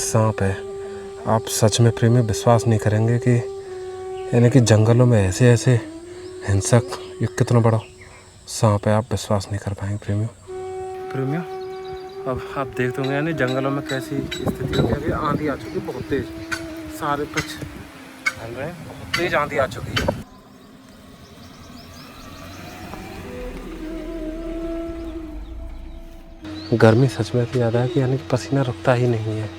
सांप है। आप सच में प्रेमी विश्वास नहीं करेंगे कि यानी कि जंगलों में ऐसे ऐसे हिंसक, ये कितना बड़ा सांप है, आप विश्वास नहीं कर पाएंगे प्रेमियों। अब आप देखते होंगे यानी जंगलों में कैसी स्थिति हो गई। आंधी आ चुकी बहुत तेज, सारे वृक्ष हिल रहे हैं, बहुत तेज आंधी आ चुकी है। गर्मी सच में इतनी ज़्यादा है कि यानी कि पसीना रुकता ही नहीं है।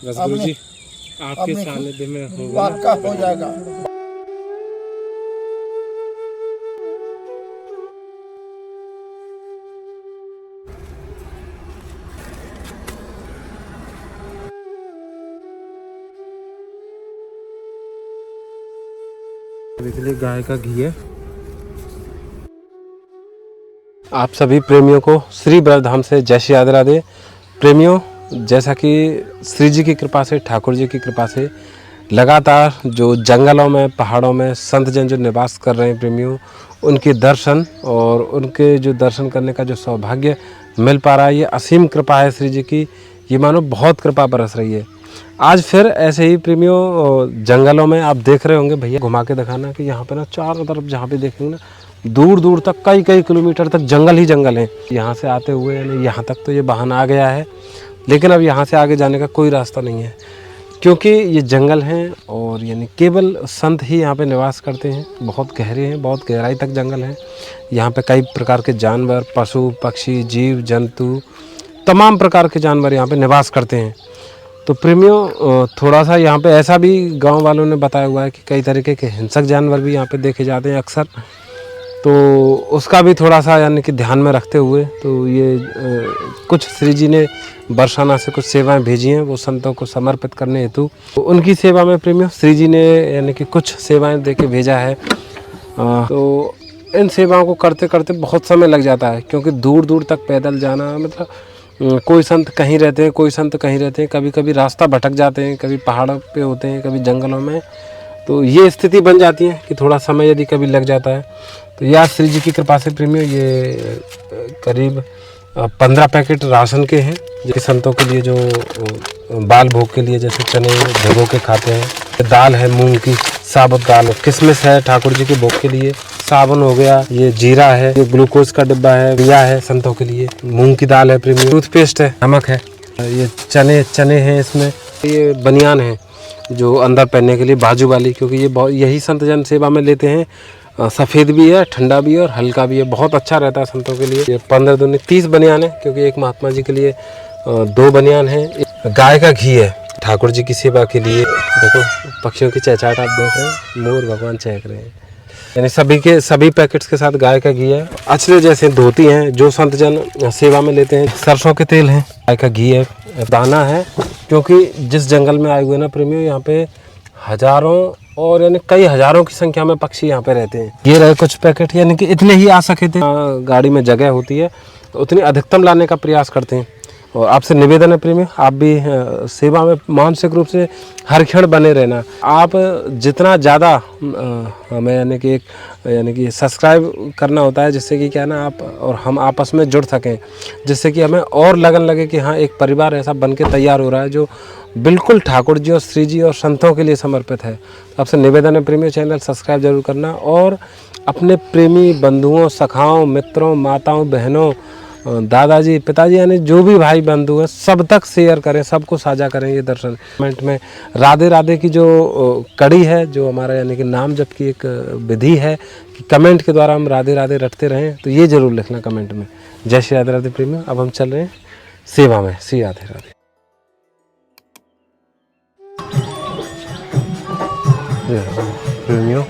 गुरु जी आपके सानिध्य में होगा पक्का हो जाएगा। इसलिए गाय का घी है। आप सभी प्रेमियों को श्री ब्रजधाम से जय श्री राधे राधे। प्रेमियों, जैसा कि श्री जी की कृपा से, ठाकुर जी की कृपा से लगातार जो जंगलों में, पहाड़ों में संत जन जो निवास कर रहे हैं प्रेमियों, उनके दर्शन और उनके जो दर्शन करने का जो सौभाग्य मिल पा रहा है, ये असीम कृपा है श्री जी की। ये मानो बहुत कृपा बरस रही है। आज फिर ऐसे ही प्रेमियों जंगलों में आप देख रहे होंगे, भैया घुमा के दिखाना कि यहाँ पे ना चारों तरफ जहाँ पे देखेंगे ना, दूर दूर तक कई कई किलोमीटर तक जंगल ही जंगल हैं। यहाँ से आते हुए यानी यहाँ तक तो ये वाहन आ गया है, लेकिन अब यहाँ से आगे जाने का कोई रास्ता नहीं है, क्योंकि ये जंगल हैं और यानी केवल संत ही यहाँ पे निवास करते हैं। बहुत गहरे हैं, बहुत गहराई तक जंगल हैं। यहाँ पे कई प्रकार के जानवर, पशु पक्षी, जीव जंतु, तमाम प्रकार के जानवर यहाँ पे निवास करते हैं। तो प्रेमियों, थोड़ा सा यहाँ पे ऐसा भी गांव वालों ने बताया हुआ है कि कई तरीके के हिंसक जानवर भी यहाँ पे देखे जाते हैं अक्सर। तो उसका भी थोड़ा सा यानी कि ध्यान में रखते हुए तो ये कुछ श्री जी ने बरसाना से कुछ सेवाएं भेजी हैं, वो संतों को समर्पित करने हेतु। तो उनकी सेवा में प्रेमियों श्री जी ने यानी कि कुछ सेवाएं दे के भेजा है। तो इन सेवाओं को करते करते बहुत समय लग जाता है, क्योंकि दूर दूर तक पैदल जाना, मतलब कोई संत कहीं रहते हैं, कोई संत कहीं रहते हैं, कभी कभी रास्ता भटक जाते हैं, कभी पहाड़ों पे होते हैं, कभी जंगलों में। तो ये स्थिति बन जाती है कि थोड़ा समय यदि कभी लग जाता है। तो यह श्री जी की कृपा से प्रेमियों ये करीब 15 पैकेट राशन के हैं, जो संतों के लिए जो बाल भोग के लिए जैसे चने भिगो के खाते हैं। दाल है मूंग की, साबुत दाल, किशमिश है ठाकुर जी के भोग के लिए, साबुन हो गया, ये जीरा है, ये ग्लूकोज का डिब्बा है, बिया है संतों के लिए, मूंग की दाल है प्रेमियों, टूथपेस्ट है, नमक है, ये चने हैं इसमें, ये बनियान है जो अंदर पहनने के लिए बाजू वाली, क्योंकि ये बहुत यही संत जन सेवा में लेते हैं। सफ़ेद भी है, ठंडा भी है और हल्का भी है, बहुत अच्छा रहता है संतों के लिए। ये 15 दूनी 30 बनियान है, क्योंकि एक महात्मा जी के लिए 2 बनियान है। गाय का घी है ठाकुर जी की सेवा के लिए। देखो पक्षियों की चहचहाट आप देख रहे हैं, मोर भगवान चहक रहे हैं। यानी सभी पैकेट्स के साथ गाय का घी है। अचले जैसे धोती हैं जो संत जन सेवा में लेते हैं। सरसों के तेल हैं, गाय का घी है, दाना है, क्योंकि जिस जंगल में आए हुए ना प्रेमियों, यहाँ पे हजारों और यानी कई हजारों की संख्या में पक्षी यहाँ पे रहते हैं। ये रहे कुछ पैकेट, यानी कि इतने ही आ सके थे। गाड़ी में जगह होती है तो उतनी अधिकतम लाने का प्रयास करते हैं। और आपसे निवेदन है प्रेमी, आप भी सेवा में मानसिक रूप से हर क्षण बने रहना। आप जितना ज़्यादा हमें यानी कि सब्सक्राइब करना होता है, जिससे कि क्या ना आप और हम आपस में जुड़ सकें, जिससे कि हमें और लगन लगे कि हाँ एक परिवार ऐसा बन के तैयार हो रहा है जो बिल्कुल ठाकुर जी और श्री जी और संतों के लिए समर्पित है। आपसे निवेदन है प्रेमी, चैनल सब्सक्राइब जरूर करना और अपने प्रेमी बंधुओं, सखाओं, मित्रों, माताओं, बहनों, दादाजी पिताजी यानी जो भी भाई बंधु है सब तक शेयर करें, सबको साझा करें ये दर्शन। कमेंट में राधे राधे की जो कड़ी है, जो हमारा यानी कि नाम जप की एक विधि है कि कमेंट के द्वारा हम राधे राधे रटते रहें, तो ये जरूर लिखना कमेंट में। जय श्री राधे राधे प्रेमियों। अब हम चल रहे हैं सेवा में। श्री राधे राधे। प्रेमियों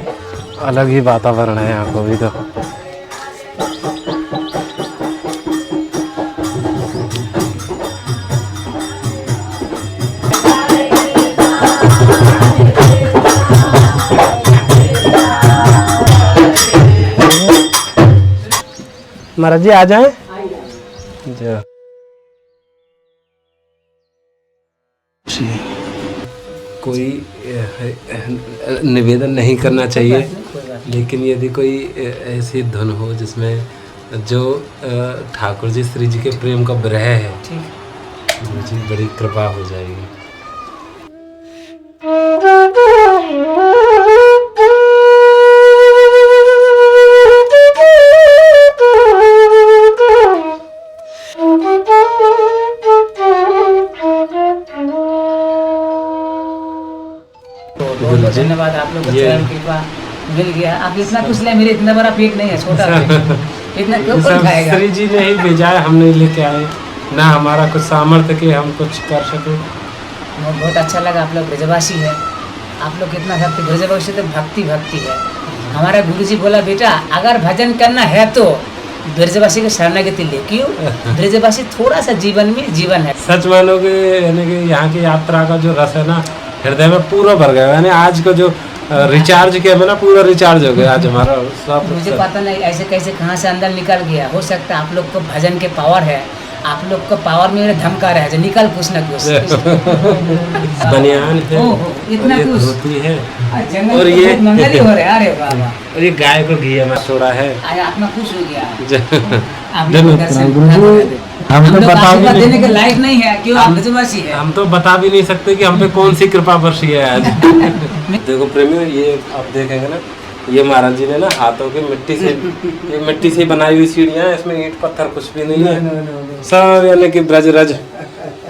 अलग ही वातावरण है यहाँ को भी तो। महाराज जी आ जाएं। कोई निवेदन नहीं करना चाहिए, लेकिन यदि कोई ऐसी धुन हो जिसमें जो ठाकुर जी श्री जी के प्रेम का विरह है, मुझे बड़ी कृपा हो जाएगी। धन्यवाद, आप लोग कृपा मिल गया। आप इतना कुछ ले, मेरे इतना बड़ा पेट नहीं है, छोटा पेट। इतना क्यों खाएगा? श्री जी ने ही भेजा है, हम नहीं लेके आए ना, हमारा कुछ सामर्थ्य कि हम कुछ कर सके। बहुत अच्छा लगा, आप लोग ब्रजवासी है, आप लोग कितना भक्ति, ब्रजवासी तो भक्ति है। हमारा गुरुजी बोला बेटा अगर भजन करना है तो ब्रजवासी के शरणागति ले। क्यों? ब्रजवासी थोड़ा सा जीवन में जीवन है। सच मानोगे यानी कि यहाँ की यात्रा का जो रस है ना, हृदय में पूरा भर गया। यानी आज को जो रिचार्ज किया मैं ना, पूरा रिचार्ज हो गया आज हमारा सब। मुझे पता नहीं ऐसे कैसे कहाँ से अंदर निकल गया। हो सकता है आप लोग को भजन के पावर है, आप लोग को पावर में धमका रहा है जो निकल कुछ न कुछ। बनियान है, इतना कुछ धोती है, और ये मंगल हो रहा है। अरे बाबा, और ये गाय को घी में छोड़ा है। आज आत्मा खुश हो गया। हम तो बता भी देने के लायक नहीं है, क्यों? आप ब्रजवासी है। हम तो बता भी नहीं सकते कि हम पे कौन सी कृपा बरसी है आज। देखो प्रेमियों, ये आप देखेंगे ना, ये महाराज जी ने ना हाथों की मिट्टी से, ये मिट्टी से बनाई हुई सीढ़ियाँ, इसमें ईंट पत्थर कुछ भी नहीं है, सब यानी कि ब्रज रज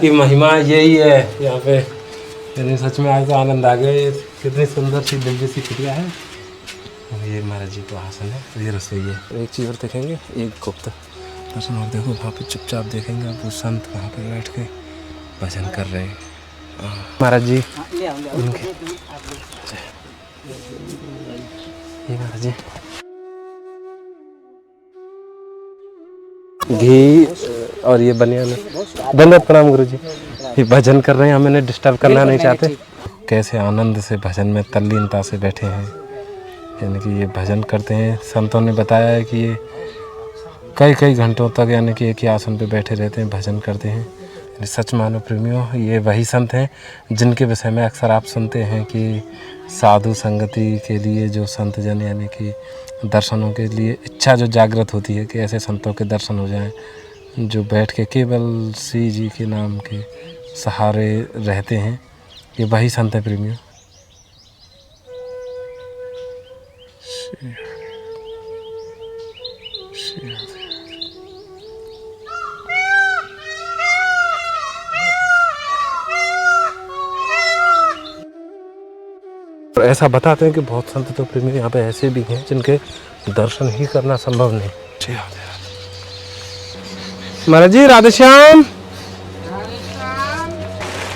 की महिमा यही है यहाँ पे। यानी सच में आज तो आनंद आ गया। ये कितनी सुंदर सी दिव्य सी कुटिया है। ये महाराज जी का आसन है, ये रसोई है। एक चीज़ और देखेंगे, एक गुप्त दर्शन और देखो, वहाँ पे चुपचाप देखेंगे आप, वो संत वहाँ पे बैठ के भजन कर रहे हैं। महाराज जी उनके, ये महाराज जी घी और ये बनियान। धन्यवाद, प्रणाम गुरु जी। ये भजन कर रहे हैं, हम इन्हें डिस्टर्ब करना नहीं चाहते। कैसे आनंद से भजन में तल्लीनता से बैठे हैं, यानी कि ये भजन करते हैं। संतों ने बताया है कि ये कई घंटों तक यानी कि एक ही आसन पे बैठे रहते हैं, भजन करते हैं। सच मानो प्रेमियों, ये वही संत हैं जिनके विषय में अक्सर आप सुनते हैं कि साधु संगति के लिए जो संत जन यानी कि दर्शनों के लिए इच्छा जो जागृत होती है कि ऐसे संतों के दर्शन हो जाएं, जो बैठ के केवल श्री जी के नाम के सहारे रहते हैं। ये वही संत है प्रेमियों। ऐसा बताते हैं कि बहुत संत तो प्रेमी यहाँ पे ऐसे भी हैं जिनके दर्शन ही करना संभव नहीं। महाराज जी राधे श्याम,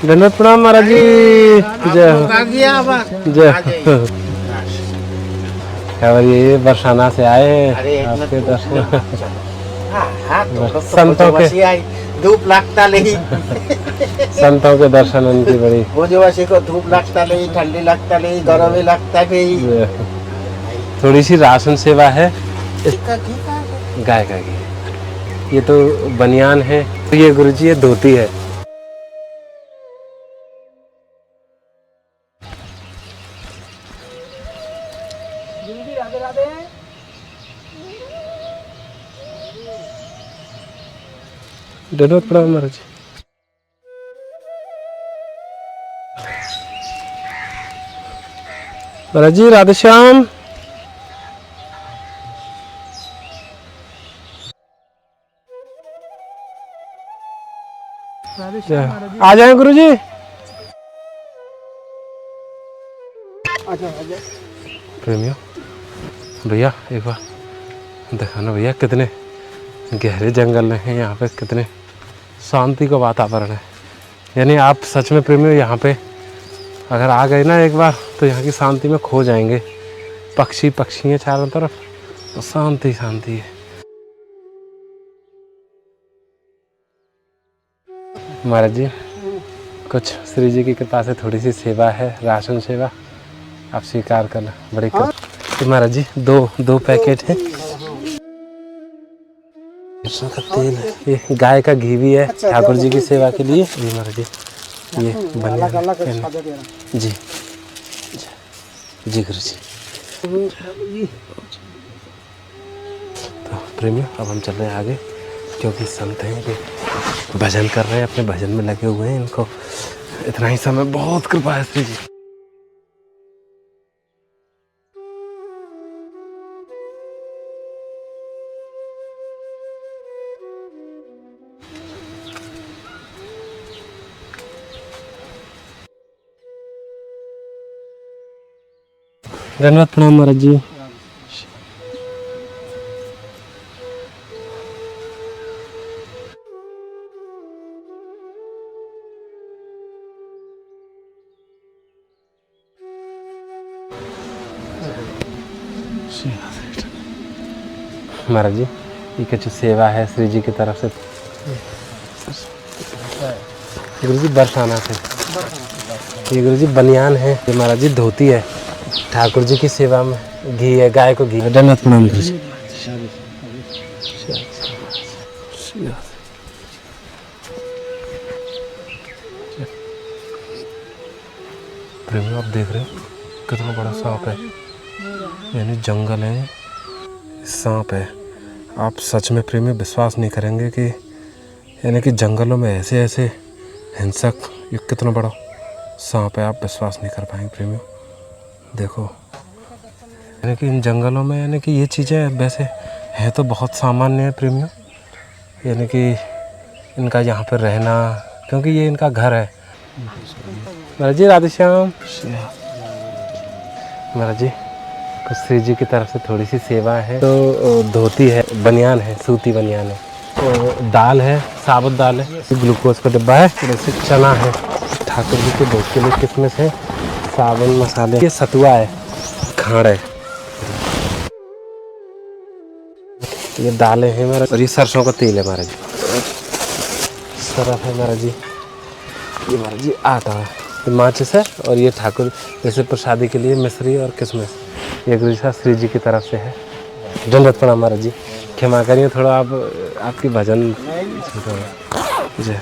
धन्यवाद, प्रणाम महाराज जी। जय खबर, ये बरसाना से आए हैं आपके दर्शन। संतों के धूप लगता नहीं। संतों के दर्शन उनकी बड़ी, ब्रजवासी को धूप लगता नहीं, ठंडी लगता नहीं, गर्मी लगता नहीं। थोड़ी सी राशन सेवा है। गाय का घी, ये तो बनियान है, ये गुरुजी ये धोती है। राधे राधे। धन्यवाद, प्रणाम महाराज जी। महाराज जी राधे श्याम। आ जाए गुरुजी। प्रेमियों भैया एक बार दिखाना भैया, कितने गहरे जंगल हैं यहाँ पे, कितने शांति का वातावरण है। यानी आप सच में प्रेमियों यहाँ पे अगर आ गए ना एक बार, तो यहाँ की शांति में खो जाएंगे। पक्षी पक्षी हैं चारों तरफ, तो शांति शांति है। महाराज जी कुछ श्री जी की कृपा से थोड़ी सी सेवा है, राशन सेवा, आप स्वीकार करना, बड़ी कृपा। तो महाराज जी दो पैकेट हैं। सरसों का तेल है, ये गाय का घी भी है ठाकुर जी की सेवा के लिए। जी महाराज जी ये बनिया जी जी गुरु जी। तो प्रेमियों अब हम चल रहे हैं आगे, क्योंकि संत हैं ये भजन कर रहे हैं, अपने भजन में लगे हुए हैं। इनको इतना ही समय बहुत कृपा है श्री जी। धन्यवाद, प्रणाम महाराज जी। महाराज जी ये कुछ सेवा है श्री जी की तरफ से। गुरु जी बरसाना से, ये गुरु जी बनियान है, ये महाराज जी धोती है, ठाकुर जी की सेवा में घी है, गाय को घी। धन्यवाद, प्रणाम गुरु जी। प्रेमियों आप देख रहे हो कितना बड़ा सांप है, यानी जंगल है, सांप है। आप सच में प्रेमी विश्वास नहीं करेंगे कि यानी कि जंगलों में ऐसे ऐसे हिंसक, ये कितना बड़ा सांप है, आप विश्वास नहीं कर पाएंगे प्रेमियों। देखो यानी कि इन जंगलों में यानी कि ये चीज़ें वैसे हैं तो बहुत सामान्य है प्रेमियों, यानी कि इनका यहाँ पर रहना, क्योंकि ये इनका घर है। महाराज जी राधे श्याम। महाराज जी कुछ श्री जी की तरफ से थोड़ी सी सेवा है। तो धोती है, बनियान है, सूती बनियान है, तो दाल है, साबुत दाल है, ग्लूकोज का डिब्बा है, जैसे चना है, ठाकुर जी के भोग के लिए किसमिस है, साबुन मसाले, ये सतुआ है, खाड़ है, ये दालें हैं महाराज, और ये सरसों का तेल है महाराज जी, सरफ है महाराज जी, ये महाराज जी आटा है, ये माचिस है, और ये ठाकुर जैसे प्रसादी के लिए मिश्री और किशमिश, ये गुरु साहब श्री जी की तरफ से है। दंडवत प्रणाम महाराज जी, क्षमा करिए थोड़ा आप आपकी भजन जय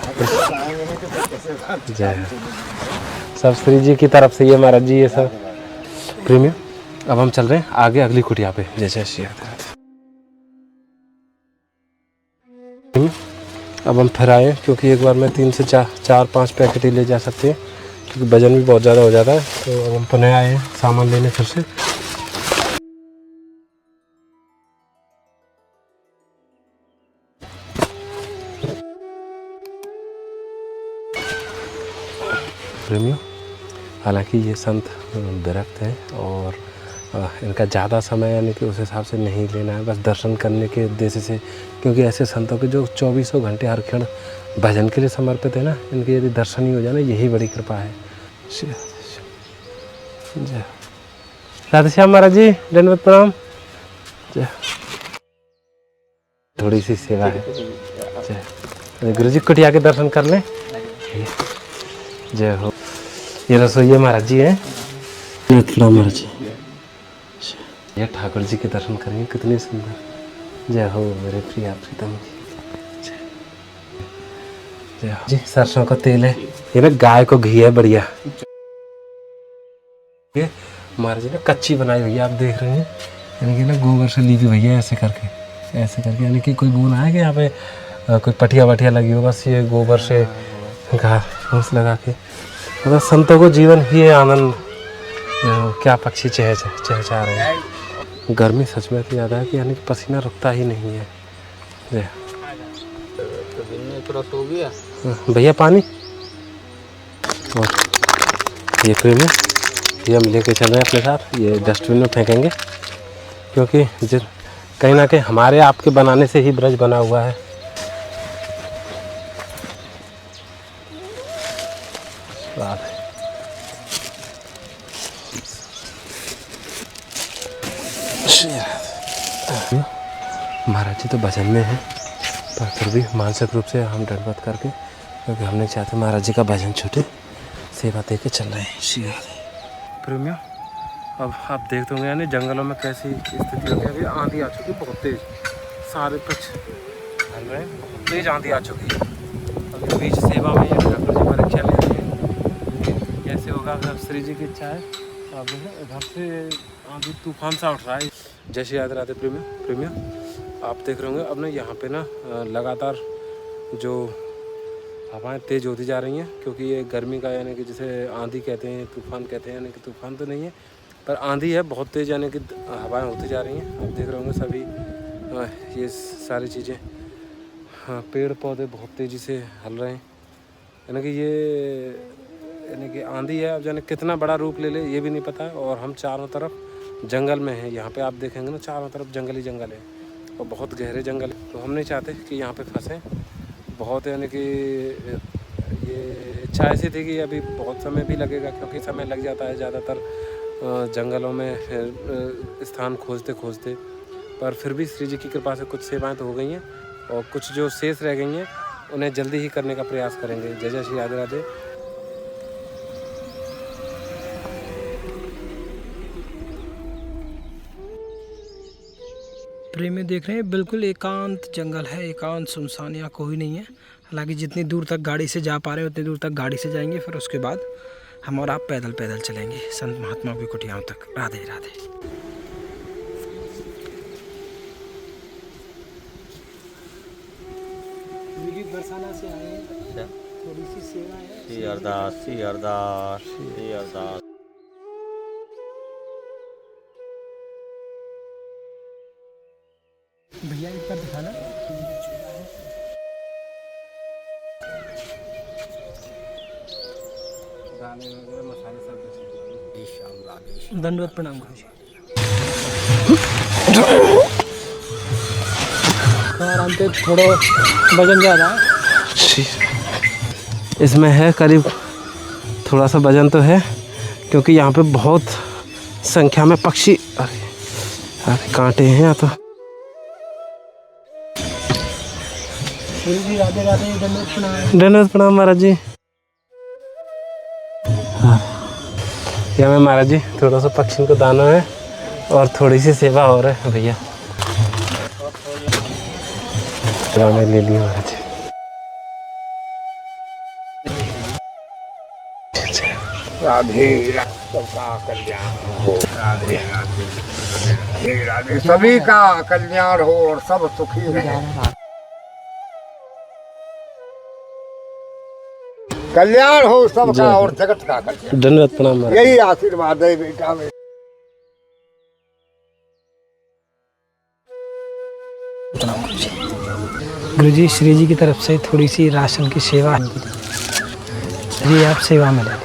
जय सब श्री जी की तरफ से ये महाराज जी, ये सब प्रेमियों। अब हम चल रहे हैं आगे अगली कुटिया पे। जय जय श्री राधे। अब हम फिर आए, क्योंकि एक बार में 3 से 4-5 पैकेट ही ले जा सकते हैं, क्योंकि वजन भी बहुत ज़्यादा हो जाता है। तो अब हम पुनः आए हैं सामान लेने फिर से। प्रेमियों हालांकि ये संत विरक्त हैं और इनका ज़्यादा समय यानी कि उस हिसाब से नहीं लेना है, बस दर्शन करने के उद्देश्य से, क्योंकि ऐसे संतों के जो 24 घंटे हर क्षण भजन के लिए समर्पित है ना, इनके यदि दर्शन ही हो जाए ना, यही बड़ी कृपा है। जय राधे श्याम महाराज जी, दंडवत प्रणाम। जय थोड़ी सी सेवा है। जय गुरु जी कुटिया के दर्शन कर लें। जय हो। ये रसोइया महाराज जी हैं, महाराज जी, ये ठाकुर जी के दर्शन करेंगे, कितने सुंदर। जय हो मेरे प्रिय प्रीतम जी। जय हो जी। सरसों का तेल है, ये ना गाय को घी है, बढ़िया। ये महाराज जी ने कच्ची बनाई हुई है, आप देख रहे हैं, यानी कि ना गोबर से ली हुई है, ऐसे करके, यानी कि कोई वो ना है कि यहाँ पे कोई पटिया वटिया लगी हो, बस ये गोबर से घास फूस लगा के, मतलब संतों को जीवन ही है आनंद। क्या पक्षी चहचहा रहे हैं। गर्मी सच में इतनी ज़्यादा है कि यानी कि पसीना रुकता ही नहीं है। तुरंत हो गया। भैया पानी। और ये प्रेमी ये हम लेके चल रहे हैं अपने साथ, ये डस्टबिन में फेंकेंगे क्योंकि कहीं ना कहीं हमारे आपके बनाने से ही ब्रज बना हुआ है। महाराज जी तो भजन में है, पर फिर भी मानसिक रूप से हम दंडवत करके, क्योंकि हम नहीं चाहते महाराज जी का भजन छूटे, सेवा दे के चल रहे हैं। श्री राधे। प्रेमियों, अब आप देखते होंगे यानी जंगलों में कैसी स्थिति होगी। अभी आंधी आ चुकी बहुत तेज, सारे वृक्ष हल रहे हैं, बहुत तेज आंधी आ चुकी है। अभी बीच सेवा में ठाकुर जी परीक्षा ले रहे हैं, कैसे होगा जब श्री जी की इच्छा है। तो आप देखें इधर से आंधी तूफान सा उठ रहा है। जय श्री राधे प्रेमियों, आप देख रहे होंगे अब ना यहाँ पे ना लगातार जो हवाएं तेज़ होती जा रही हैं, क्योंकि ये गर्मी का यानी कि जिसे आंधी कहते हैं, तूफान कहते हैं, यानी कि तूफान तो नहीं है पर आंधी है बहुत तेज़, यानी कि हवाएं होती जा रही हैं। आप देख रहे होंगे सभी ये सारी चीज़ें, हाँ पेड़ पौधे बहुत तेज़ी से हल रहे हैं, यानी कि ये यानी कि आंधी है। अब जाने कितना बड़ा रूप ले ले ये भी नहीं पता। और हम चारों तरफ जंगल में हैं, यहाँ पे आप देखेंगे ना चारों तरफ जंगल ही जंगल है और बहुत गहरे जंगल है। तो हम नहीं चाहते कि यहाँ पे फंसें। बहुत यानी कि ये इच्छा ऐसी थी कि अभी बहुत समय भी लगेगा, क्योंकि समय लग जाता है ज़्यादातर जंगलों में स्थान खोजते खोजते। पर फिर भी श्री जी की कृपा से कुछ सेवाएं तो हो गई हैं और कुछ जो शेष रह गई हैं उन्हें जल्दी ही करने का प्रयास करेंगे। जय जय श्री राधे राधे। प्रेमी देख रहे हैं बिल्कुल एकांत जंगल है, एकांत सुनसान, यहाँ कोई नहीं है। हालांकि जितनी दूर तक गाड़ी से जा पा रहे हैं उतनी दूर तक गाड़ी से जाएंगे, फिर उसके बाद हम और आप पैदल पैदल चलेंगे संत महात्माओं की कुटियाओं तक। राधे राधे। बरसाना से आए हैं, थोड़ी सी सेवा है। श्री अरदास, श्री अरदास, श्री अरदास। भैया एक बार दिखाना। दंडवत प्रणाम गुरु जी। आराम से, थोड़ा वजन ज़्यादा है इसमें है, करीब थोड़ा सा वजन तो है, क्योंकि यहाँ पे बहुत संख्या में पक्षी, अरे कांटे हैं यहाँ तो। जी राधे राधे। दंडवत प्रणाम। दंडवत प्रणाम महाराज जी। यहाँ में महाराज जी थोड़ा सा पक्षियों को दाना है और थोड़ी सी सेवा हो रहा है भैया। मैं ले लिया महाराज जी। राधे सबका कल्याण हो, राधे राधे राधे, सभी का कल्याण हो और सब सुखी रहे। कल्याण हो सबका और जगत का कल्याण। दंडवत प्रणाम महाराज। यही आशीर्वाद है बेटा में। गुरु जी, श्री जी की तरफ से थोड़ी सी राशन की सेवा जी, आप सेवा में ले।